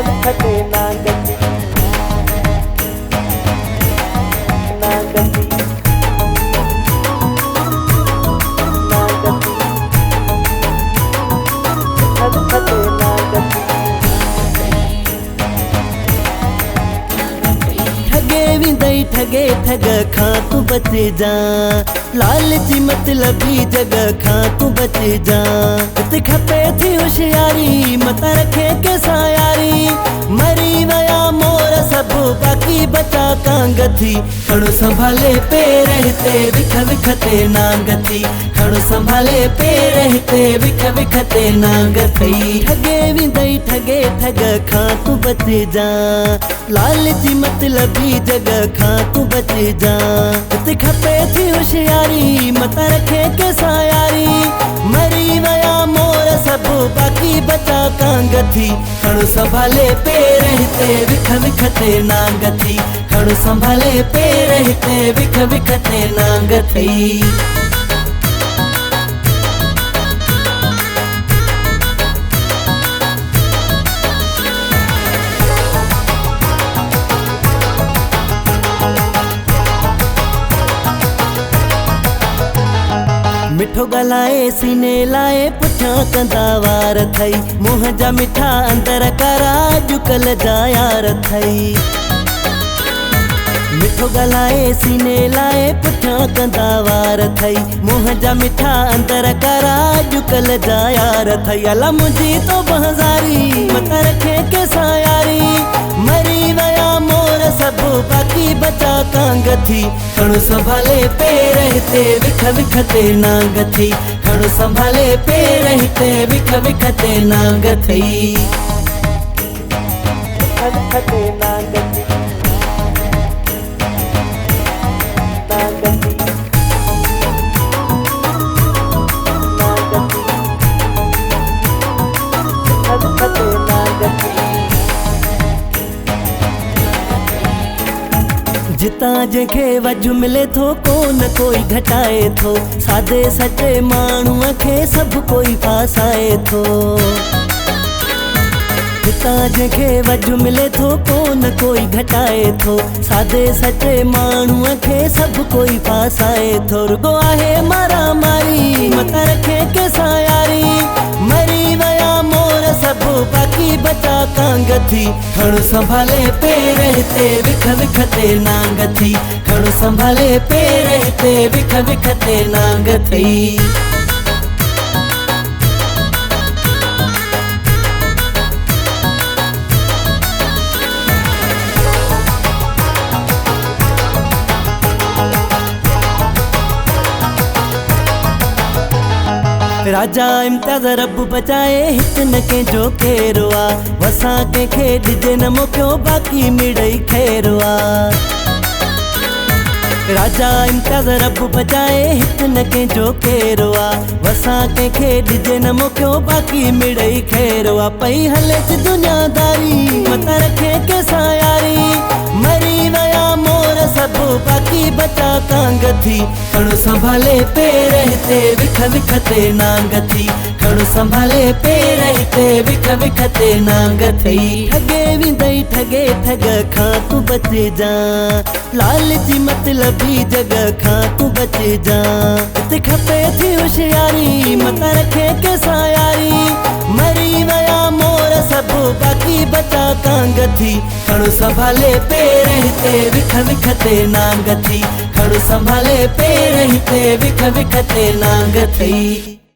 विखते नागती नागती नागती विखते नागती ठगे विंदई ठगे ठग खां तू बच जा लालची मतलबी जग खां तू बच जा ते खपे थी होशियारी मत रखे के सायारी मरी वया मोर सब बाकी बचा कांगथी खड़ो संभाले पे रहते विख विखते नांगथी खड़ो संभाले पे रहते विख विखते नांगथी ठगे विंदई ठगे ठग खां तू बच जा लालची मतलबी जग खां तू बच जा ते खपे थी होशियारी मत रखे के सायारी मरी वया मोर सब बाकी बचा कांगथी खड़ो संभाले पे रहते विख विखते नांगथी खड़ो संभाले पे रहते विख विखते नांगथी मिठो गलाए सीने लाए पुठा कंदा वार थई मुंह जा मिठा अंदर करा जुकल जा यार थई मिठो गलाए सीने लाए पुठा कंदा वार थई मुंह जा मिठा अंदर करा जुकल जा यार थई अला मुझी तो बहजारी मत रखे के सायारी मरी वया मोर सब बाकी बचा कांगथी खड़ो संभाले पे रहते विख विखते नांगथी खड़ो संभाले पे रहते विख विखते नांगथी विखते नांगथी नांगथी नांगथी विखते नांगथी जिता जंहिंखे वजु मिले थो कोन कोई घटाए थो सादे सचे माण्हूअ खे सभु कोई फासाए थो जिता जंहिंखे वजु मिले थो कोन कोई घटाए थो सादे सचे माण्हूअ खे सभु कोई फासाए थो रुगो आहे मारा मारी मत रखे के सायारी मरी वया मोर सब बाकी बचा कांगथी खड़ो संभाले पे रहते विख विखते नांगथी खड़ो संभाले पे रहते विख विखते नांगथी राजा इम्तियाज़ रब बचाए हित न के जो केरुआ वसा के खे डिजे न मोकियो बाकी मिड़ई खेरुआ राजा इम्तियाज़ रब बचाए हित न के जो केरुआ वसा के खे डिजे न मोकियो बाकी मिड़ई खेरुआ पई हले दुनियादारी मत रखे के सायारी मरी वया मोर सब बाकी बचा कांगथी खड़ो संभाले पे रहते विख विखते नांगथी खड़ो संभाले पे रहते विख विखते नांगथी ठगे विंदई ठगे ठग खां तू बच जा लालची मतलबी जग खां तू बच जा ते खपे थी होशियारी मत रखे के सायारी मरी वया मोर सब बाकी बचा कांगथी खड़ो संभाले पे रहते विख विखते नांगथी खड़ो संभाले पे रहते विख विखते नांगथी।